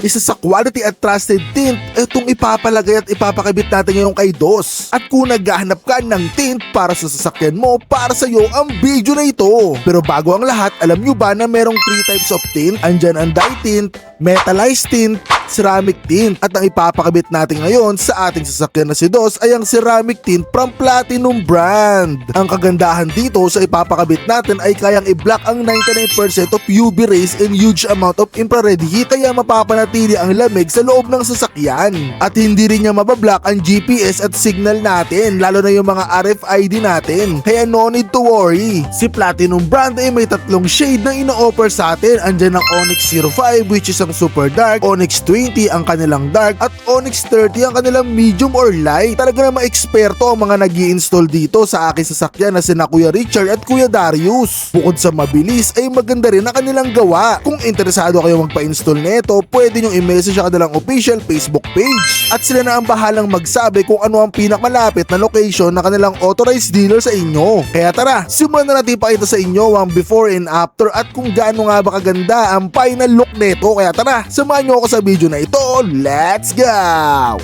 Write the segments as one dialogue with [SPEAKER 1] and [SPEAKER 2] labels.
[SPEAKER 1] Isa sa quality at trusted tint, itong ipapalagay at ipapakabit natin ngayon kay DOS. At kung naghahanap ka ng tint para sa sasakyan mo, para sa iyo ang video na ito. Pero bago ang lahat, alam nyo ba na merong 3 types of tint? Andyan ang dye tint, metallized tint, ceramic tint. At ang ipapakabit natin ngayon sa ating sasakyan na si DOS ay ang ceramic tint from Platinum brand. Ang kagandahan dito sa ipapakabit natin ay kayang i-block ang 99% of UV rays and huge amount of infrared heat, kaya mapapanatili ang lamig sa loob ng sasakyan. At hindi rin niya mabablock ang GPS at signal natin, lalo na yung mga RFID natin. Kaya no need to worry. Si Platinum brand ay may 3 shade na ino-offer sa atin. Andyan ang Onyx 05 which is ang super dark, Onyx 20 ang kanilang dark, at Onyx 30 ang kanilang medium or light. Talaga na ma-eksperto ang mga nag-i-install dito sa aking sasakyan na sina Kuya Richard at Kuya Darius. Bukod sa mabilis ay maganda rin ang kanilang gawa. Kung interesado kayo magpa-install nito, pwede nyo i-message sa kanilang official Facebook page. At sila na ang bahalang magsabi kung ano ang pinakamalapit na location na kanilang authorized dealer sa inyo. Kaya tara, simulan na natin ipakita sa inyo ang before and after at kung gaano nga ba kaganda ang final look nito. Kaya tara, samahan nyo ako sa video na ito. Let's go!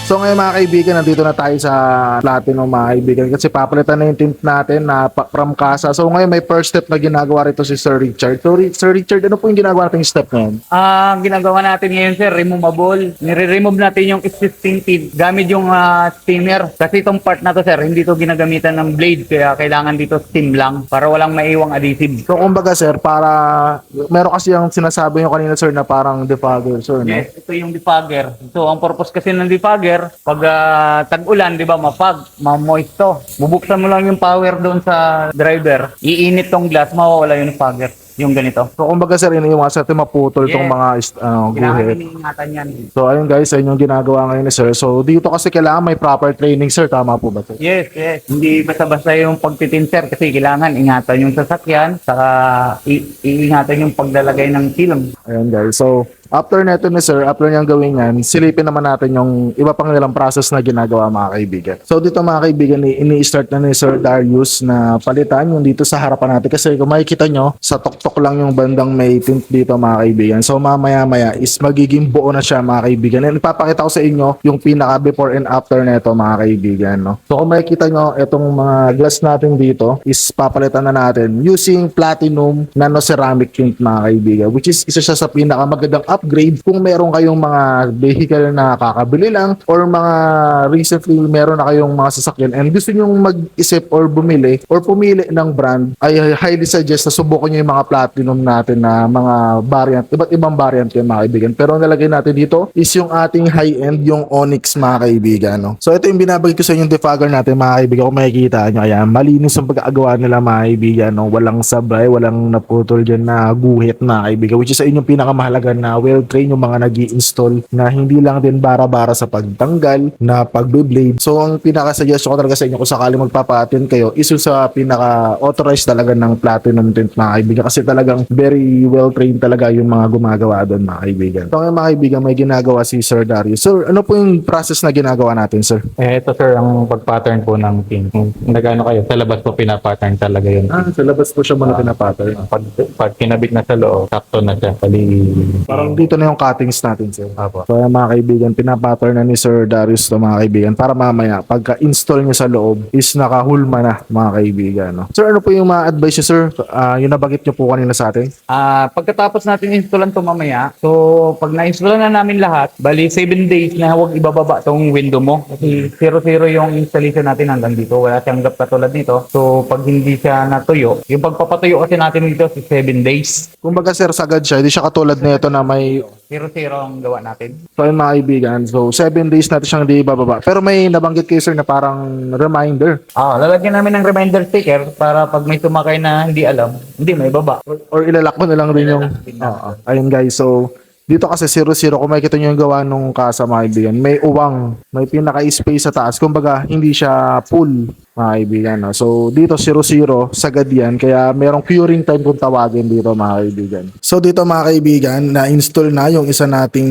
[SPEAKER 1] So ngayon mga kaibigan, nandito na tayo sa Platinum mga kaibigan kasi papalitan na yung tint natin na from casa. So ngayon may first step na ginagawa rito si Sir Richard. So Sir Richard, ano po yung ginagawa natin step ngayon?
[SPEAKER 2] Ang ginagawa natin ngayon sir, removable. Nire-remove natin yung existing tint gamit yung steamer. Kasi itong part na to sir, hindi to ginagamitan ng blade kaya kailangan dito steam lang para walang maiwang adhesive.
[SPEAKER 1] So kumbaga sir, para meron kasi yung sinasabi nyo kanina sir na parang defogger sir, no?
[SPEAKER 2] Yes, ito yung defogger. So ang purpose kasi ng defogger, pag tag-ulan, di ba, ma-moist to. Bubuksan mo lang yung power doon sa driver, iinit tong glass, mawawala yung defogger. Yung ganito.
[SPEAKER 1] So kumbaga sir, iniiwasan natin maputol itong mga
[SPEAKER 2] Kailangan
[SPEAKER 1] guhit.
[SPEAKER 2] iniingatan yan.
[SPEAKER 1] So ayun guys, ayun yung ginagawa ngayon ni sir. So dito kasi kailangan may proper training sir, tama po ba sir?
[SPEAKER 2] Yes, yes. Hindi basta-basta yung pagtitin sir kasi kailangan ingatan yung sasakyan, saka iingatan yung paglalagay ng film.
[SPEAKER 1] Ayun guys, so after neto ni sir, after niyang gawin yan, silipin naman natin yung iba pang nilang process na ginagawa mga kaibigan. So dito mga kaibigan, ini-start na ni Sir Darius na palitan yung dito sa harapan natin. Kasi kung makikita nyo, sa tuktok lang yung bandang may tint dito mga kaibigan. So mamaya-maya is magiging buo na siya mga kaibigan. And ipapakita ko sa inyo yung pinaka before and after neto mga kaibigan. No? So kung makikita nyo, itong mga glass natin dito is papalitan na natin using Platinum Nano Ceramic Tint mga kaibigan. Which is isa siya sa pinaka magandang upgrade kung meron kayong mga vehicle na kakabili lang or mga recently meron na kayong mga sasakyan and gusto nyo mag-isip or bumili or pumili ng brand, ay highly suggest na subukan nyo yung mga Platinum natin na mga variant, iba't ibang variant yung mga kaibigan. Pero ang nalagay natin dito is yung ating high-end, yung Onyx mga kaibigan. No? So ito yung binabagay ko sa yung defogger natin mga kaibigan. Kung makikita nyo, ayan, malinis ang pag-aagawa nila mga kaibigan. No? Walang sabay, walang naputol dyan na guhit mga kaibigan, which is sa inyong pinakamahalaga na well-trained yung mga nag-i-install na hindi lang din bara-bara sa pagtanggal na pagbe-blade. So ang pinaka-suggest ko talaga sa inyo kung sakali magpapa-attend kayo is yung sa pinaka-authorized talaga ng Platinum Tint mga kaibigan kasi talagang very well-trained talaga yung mga gumagawa doon mga kaibigan. So mga kaibigan, may ginagawa si Sir Darius. Sir, ano po yung process na ginagawa natin sir?
[SPEAKER 3] Ito sir, ang pag-pattern po ng tint. Kung nagano kayo, sa labas po pina-pattern talaga yun.
[SPEAKER 1] Sa labas po siya muna pinapattern.
[SPEAKER 3] Pag kinabit na sa loob, sakto na siya.
[SPEAKER 1] Parang dito na yung cuttings natin sir.
[SPEAKER 3] Apo.
[SPEAKER 1] So ayan, mga kaibigan, pinapattern na ni Sir Darius to mga kaibigan para mamaya pagka-install nyo sa loob is nakahulma na mga kaibigan. No? Sir, ano po yung ma-advise nyo sir? Yung nabagit nyo po kanina sa atin?
[SPEAKER 2] Pagkatapos natin installan to mamaya, so pag na-installan na namin lahat, bali 7 days na huwag ibababa tong window mo. Kasi 0-0 yung installation natin hanggang dito. Wala siyang gap katulad nito. So pag hindi siya natuyo, yung pagpapatuyo kasi natin dito is 7 days.
[SPEAKER 1] Kumbaga sir, sagad siya. Hindi siya katulad nito na may
[SPEAKER 2] 0-0 ang gawa natin.
[SPEAKER 1] so yung mga kaibigan. So 7 days natin siyang hindi ibababa. Pero may nabanggit kayo sir na parang reminder.
[SPEAKER 2] Lalagyan namin ng reminder sticker para pag may tumakay na hindi alam, hindi may baba.
[SPEAKER 1] Or ilalak mo na lang rin yung... Ayun guys, so dito kasi 0-0, kung makikita nyo yung gawa nung casa mga kaibigan, may uwang, may pinaka-space sa taas. Kumbaga, hindi siya full mga kaibigan. No? So, dito 0-0, sagad yan. Kaya merong curing time kung tawagin dito mga kaibigan. So, dito mga kaibigan, na-install na yung isa nating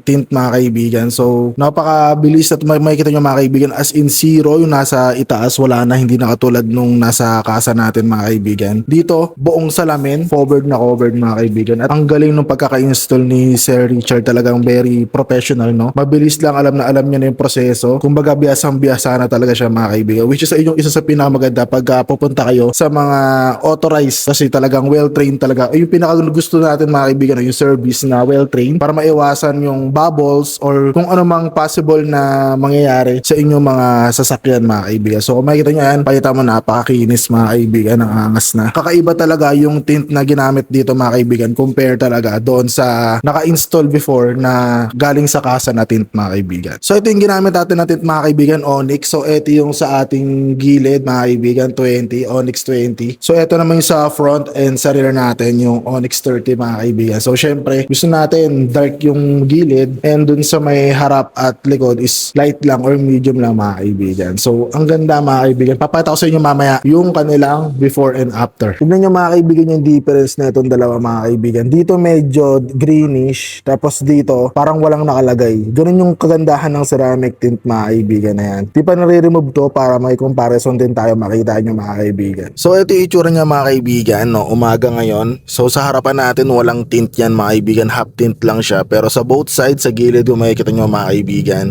[SPEAKER 1] tint mga kaibigan. So, napakabilis at makikita nyo mga kaibigan, as in 0, yung nasa itaas, wala na, hindi na katulad nung nasa casa natin mga kaibigan. Dito, buong salamin, covered na covered mga kaibigan. At ang galing nung pagkaka-install ni ni Sir Richard talagang very professional, no? Mabilis lang, alam na alam niya na yung proseso. Kumbaga biyasang-biyasa na talaga siya mga kaibigan. Which is yung isa sa pinakamaganda pag pupunta kayo sa mga authorized kasi talagang well-trained talaga. Yung pinaka gusto natin mga kaibigan, yung service na well-trained para maiwasan yung bubbles or kung ano mang possible na mangyayari sa inyong mga sasakyan mga kaibigan. So kung makikita nyo yan, pakita mo napakakinis mga kaibigan, ang angas na. Kakaiba talaga yung tint na ginamit dito mga kaibigan compare talaga doon sa naka-install before na galing sa kasa na tint mga kaibigan. So ito yung ginamit natin na tint mga kaibigan, Onyx. So ito yung sa ating gilid mga kaibigan, 20, Onyx 20. So ito naman yung sa front and sa rear natin, yung Onyx 30 mga kaibigan. So syempre gusto natin dark yung gilid and dun sa may harap at likod is light lang or medium lang mga kaibigan. So ang ganda mga kaibigan. Papakita ko sa inyo mamaya yung kanilang before and after. Tignan nyo mga kaibigan yung difference na itong dalawa mga kaibigan. Dito medyo greenish, tapos dito parang walang nakalagay. Ganun yung kagandahan ng ceramic tint mga kaibigan na yan. Di pa nare-remove to para may comparison din tayo makita nyo mga kaibigan. So ito yung itsura niya mga kaibigan, no? Umaga ngayon. So sa harapan natin walang tint yan mga kaibigan, half tint lang siya. Pero sa both sides, sa gilid kung makikita nyo mga kaibigan,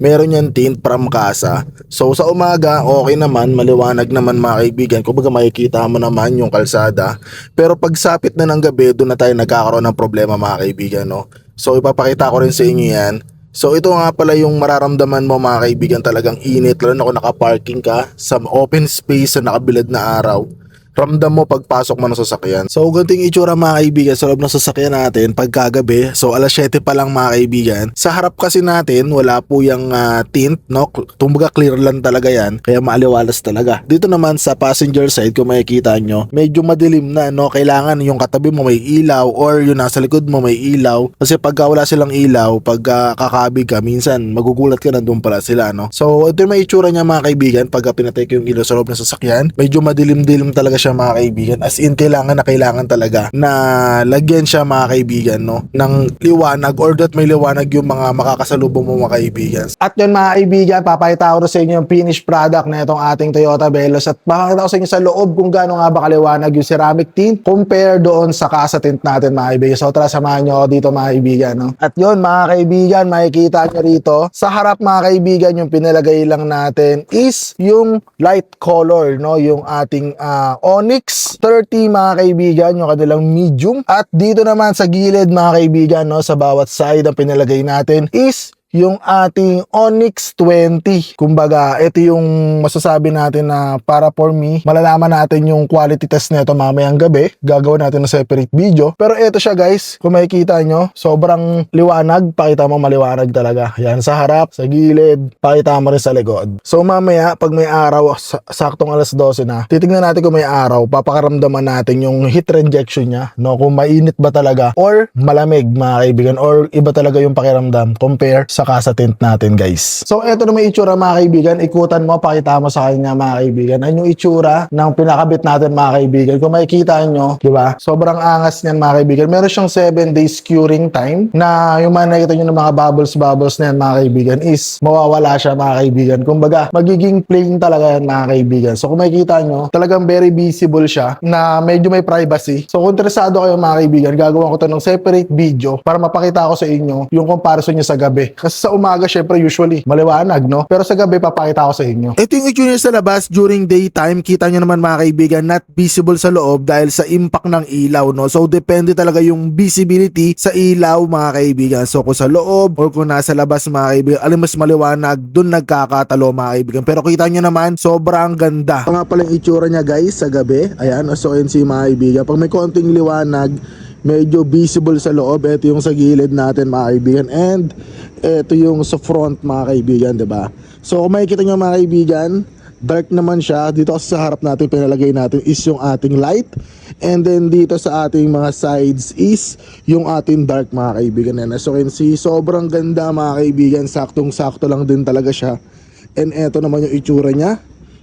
[SPEAKER 1] meron yan tint from kasa. So sa umaga, okay naman, maliwanag naman mga kaibigan. Kumbaga makikita mo naman yung kalsada. Pero pag sapit na ng gabi, doon na tayo nagkakaroon ng problema mga kaibigan, no? So ipapakita ko rin sa inyo yan. So ito nga pala yung mararamdaman mo mga kaibigan, talagang init lalo na kung nakaparking ka sa open space sa nakabilad na araw. Ramdam mo pagpasok mo ng sasakyan. So ganito yung itsura mga kaibigan sa loob ng sasakyan natin pagkagabi. So alas 7 pa lang mga kaibigan. Sa harap kasi natin wala po yung tint, no? Tumbaga clear lang talaga yan, kaya maaliwalas talaga. Dito naman sa passenger side kung makikita nyo, medyo madilim na, no? Kailangan yung katabi mo may ilaw or yung nasa likod mo may ilaw. Kasi pagka wala silang ilaw, pag kakabig ka, minsan magugulat ka na doon pala sila, no? So ito yung may itsura niya mga kaibigan pagka pinatay ko yung ilaw sa loob ng sasakyan. Medyo madilim-dilim talaga siya mga kaibigan, as in kailangan talaga na lagyan siya mga kaibigan, no, ng liwanag or that may liwanag yung mga makakasalubong mo mga kaibigan. At yun mga kaibigan, papakita ko sa inyo yung finished product na itong ating Toyota Veloz at papakita ko sa inyo sa loob kung gaano nga ba kaliwanag yung ceramic tint compare doon sa kasa tint natin mga kaibigan. So tara, samahan nyo ako dito mga kaibigan, no? At yun mga kaibigan, makikita nyo rito sa harap mga kaibigan, yung pinalagay lang natin is yung light color, no, yung ating Onyx 30 mga kaibigan, yung kanilang medium. At dito naman sa gilid mga kaibigan, no, sa bawat side ang pinalagay natin is yung ating Onyx 20. Kumbaga, ito yung masasabi natin na para for me, malalaman natin yung quality test nito mamayang gabi. Gagawin natin ng separate video. Pero ito siya guys, kung makikita nyo, sobrang liwanag. Pakita mo maliwanag talaga. Yan, sa harap, sa gilid, pakita mo rin sa likod. So mamaya, pag may araw, saktong alas 12 na, titignan natin kung may araw, papakaramdaman natin yung heat rejection niya, no? Kung mainit ba talaga or malamig mga kaibigan, or iba talaga yung pakiramdam compare sa kasa tint natin guys. So eto na may itsura mga kaibigan, ikutan mo, pakita mo sa kanya mga kaibigan. Ano yung itsura ng pinakabit natin mga kaibigan? Kung makikita nyo, di ba? Sobrang angas niyan mga kaibigan. Meron siyang 7 days curing time na yung mga nakita nyo ng mga bubbles na yan mga kaibigan is mawawala siya mga kaibigan. Kumbaga, magiging plain talaga yan mga kaibigan. So kung makikita nyo, talagang very visible siya na medyo may privacy. So kung interesado kayo mga kaibigan, gagawa ko to ng separate video para mapakita ko sa inyo yung comparison niya sa gabi. Kasi sa umaga, syempre, usually, maliwanag, no? Pero sa gabi, papakita ko sa inyo. Ito yung itsura niya sa labas during daytime. Kita nyo naman mga kaibigan, not visible sa loob dahil sa impact ng ilaw, no? So, depende talaga yung visibility sa ilaw, mga kaibigan. So, kung sa loob or kung nasa labas, mga kaibigan, alin mas maliwanag, dun nagkakatalo, mga kaibigan. Pero kita nyo naman, sobrang ganda. Ito nga pala yung itsura niya, guys, sa gabi. Ayan, so yun si mga kaibigan. Pag may konting liwanag, medyo visible sa loob. Ito yung sa gilid natin mga kaibigan, and ito yung sa front mga kaibigan, diba? So kung makikita nyo mga kaibigan, dark naman siya. Dito kasi sa harap natin pinalagay natin is yung ating light, and then dito sa ating mga sides is yung ating dark mga kaibigan. And as you can see, sobrang ganda mga kaibigan, saktong sakto lang din talaga siya. And eto naman yung itsura niya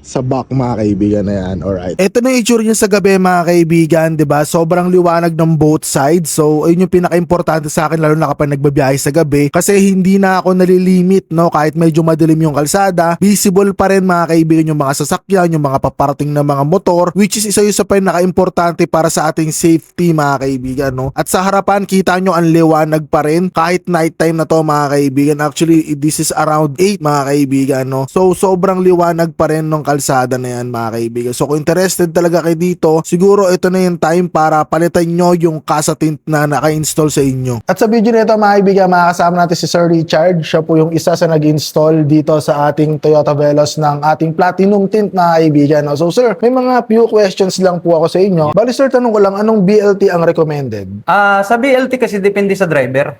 [SPEAKER 1] sa back mga kaibigan na yan. Alright. Ito na yung itsura niya sa gabi mga kaibigan, 'di ba? Sobrang liwanag ng both sides. So, ayun yung pinaka-importante sa akin lalo na kapag nagbabiyahe sa gabi kasi hindi na ako nalilimit, no? Kahit medyo madilim yung kalsada, visible pa rin mga kaibigan yung mga sasakyan, yung mga paparating na mga motor, which is isa yun sa pinaka-importante para sa ating safety mga kaibigan, no? At sa harapan, kita nyo ang liwanag pa rin kahit nighttime na to mga kaibigan. Actually, this is around 8 mga kaibigan, no? So, sobrang liwanag pa rin ng kalsada na yan mga kaibigan. So kung interested talaga kayo dito, siguro ito na yung time para palitan nyo yung casa tint na naka-install sa inyo. At sa video nito mga kaibigan, makakasama natin si Sir Richard. Siya po yung isa sa nag-install dito sa ating Toyota Veloz ng ating platinum tint mga kaibigan. No? So sir, may mga few questions lang po ako sa inyo. Bali sir, tanong ko lang, anong BLT ang recommended?
[SPEAKER 2] Sa BLT kasi depende sa driver.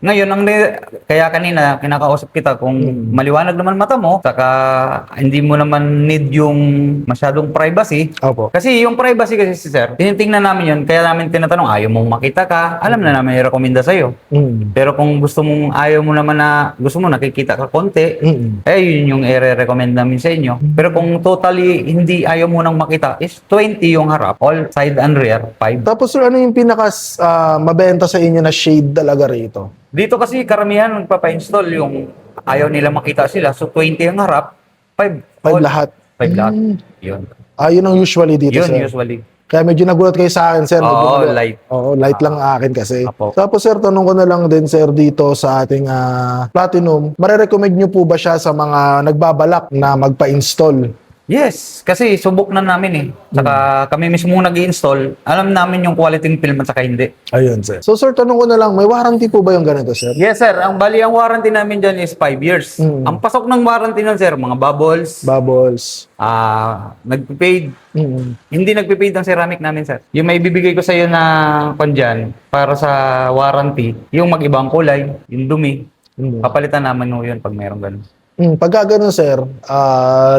[SPEAKER 2] Ngayon, kaya kanina kinakausap kita kung maliwanag naman mata mo, saka hindi mo naman need yung masyadong privacy.
[SPEAKER 1] Opo.
[SPEAKER 2] Kasi yung privacy kasi sir, tinitingnan namin yun, kaya namin tinatanong, ayaw mong makita ka, alam na namin i-recommenda sa'yo. Pero kung gusto mong, ayaw mo naman na, gusto mo nakikita ka konti, yun yung i-recommend namin sa inyo. Pero kung totally hindi ayaw mo nang makita, is 20 yung harap, all side and rear, 5.
[SPEAKER 1] Tapos sir, ano yung pinaka mabenta sa inyo na shade talaga rito?
[SPEAKER 2] Dito kasi karamihan nagpapa-install yung ayaw nila makita sila, so 20 ang harap, 5
[SPEAKER 1] 5 lahat.
[SPEAKER 2] 5 lahat. Yun.
[SPEAKER 1] Yun ang usually dito
[SPEAKER 2] Yun
[SPEAKER 1] sir.
[SPEAKER 2] usually.
[SPEAKER 1] Kaya medyo nagulat kayo sa akin, sir. Medyo
[SPEAKER 2] Oo,
[SPEAKER 1] nagulat.
[SPEAKER 2] light.
[SPEAKER 1] Oo, light lang akin kasi.
[SPEAKER 2] Apo.
[SPEAKER 1] Tapos, sir, tanong ko na lang din, sir, dito sa ating Platinum. Marirecommend nyo po ba siya sa mga nagbabalak na magpa-install?
[SPEAKER 2] Yes, kasi subok na namin eh. Saka kami mismo nag-i-install, alam namin yung quality ng film at saka hindi.
[SPEAKER 1] Ayun, sir. So, sir, tanong ko na lang, may warranty po ba yung ganito, sir?
[SPEAKER 2] Yes sir, ang warranty namin dyan is 5 years. Ang pasok ng warranty nun sir, mga bubbles,
[SPEAKER 1] Bubbles.
[SPEAKER 2] nagpipaid. Hindi nagpipaid ang ceramic namin sir. Yung may bibigay ko sa iyo na dyan, para sa warranty, yung mag-ibang kulay, yung dumi, papalitan naman yun pag mayroong ganun.
[SPEAKER 1] Pagka ganun, sir,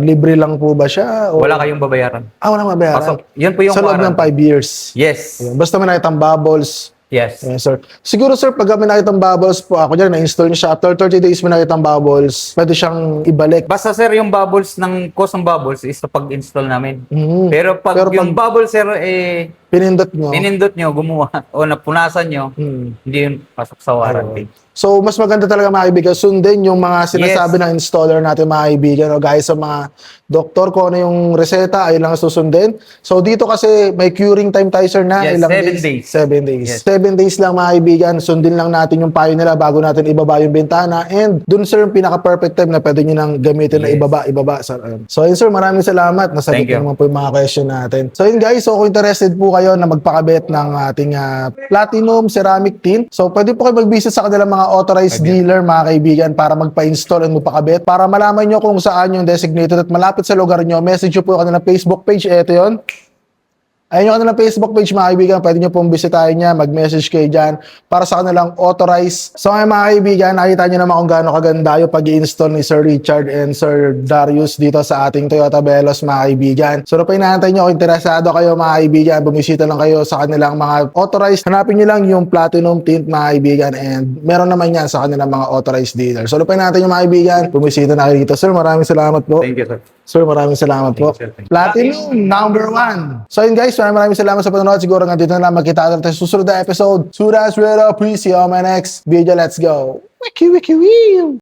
[SPEAKER 1] libre lang po ba siya? O...
[SPEAKER 2] Wala kayong babayaran.
[SPEAKER 1] Wala mabayaran.
[SPEAKER 2] Pasok. Yan po yung
[SPEAKER 1] Sa loob ng 5
[SPEAKER 2] warranty.
[SPEAKER 1] years.
[SPEAKER 2] Yes.
[SPEAKER 1] Ayun. Basta may nakitang bubbles.
[SPEAKER 2] Yes.
[SPEAKER 1] Yes, sir. Siguro, sir, pag may nakitang bubbles po, ako dyan, na-install niya siya. After 30 days may nakitang bubbles, pwede siyang ibalik.
[SPEAKER 2] Basta sir, yung bubbles ng cost ng bubbles is sa pag-install namin. Pero pag
[SPEAKER 1] Pero
[SPEAKER 2] yung bubble sir,
[SPEAKER 1] Pinindot nyo.
[SPEAKER 2] pinindot nyo, gumawa, o napunasan nyo, hindi yun pasok sa warranty.
[SPEAKER 1] So, mas maganda talaga mga kaibigan, sundin yung mga sinasabi ng installer natin mga kaibigan. O guys, sa mga doktor, kung ano yung reseta, ay lang susundin. So, dito kasi may curing time tayo, sir, na
[SPEAKER 2] Yes,
[SPEAKER 1] ilang
[SPEAKER 2] 7 days.
[SPEAKER 1] 7 days.
[SPEAKER 2] Yes.
[SPEAKER 1] 7 days lang mga kaibigan, sundin lang natin yung payo nila bago natin ibaba yung bintana. And dun, sir, yung pinaka-perfect time na pwede nyo nang gamitin na
[SPEAKER 2] Yes.
[SPEAKER 1] ibaba. Sir. So, yun, sir, maraming salamat. Nasagot
[SPEAKER 2] Thank you.
[SPEAKER 1] naman po yung mga question natin. So, yun guys, so kung interested po kayo na magpakabit ng ating platinum ceramic tint, so pwede po kayo mag-visit sa kanilang mga authorized dealer mga kaibigan para magpa-install and magpakabit. Para malaman nyo kung saan yung designated at malapit sa lugar nyo, message nyo po yung kanilang Facebook page. Ito yun. Ayun yung kanilang Facebook page mga kaibigan. Pwede nyo pong bisitahin niya, mag-message kayo dyan para sa kanilang authorized. So ngayon mga kaibigan, nakita nyo naman kung gaano kaganda yung pag-i-install ni Sir Richard and Sir Darius dito sa ating Toyota Veloz mga kaibigan. So na pa inaantay nyo, kung interesado kayo mga kaibigan, bumisita lang kayo sa kanilang mga authorized. Hanapin nyo lang yung platinum tint mga kaibigan and meron naman yan sa kanilang mga authorized dealer. So na pa inaantay nyo mga kaibigan, bumisita na kayo dito. Sir, maraming salamat po.
[SPEAKER 2] Thank you sir.
[SPEAKER 1] Sir, maraming salamat po.
[SPEAKER 2] Thank you, sir. Thank you.
[SPEAKER 1] Platinum, number 1. So yun guys, maraming salamat sa panonood. Siguro nga dito na lang magkita natin sa susunod na episode. Sudas, Reda, please see you on my next video. Let's go. Wiki, wiki, wee.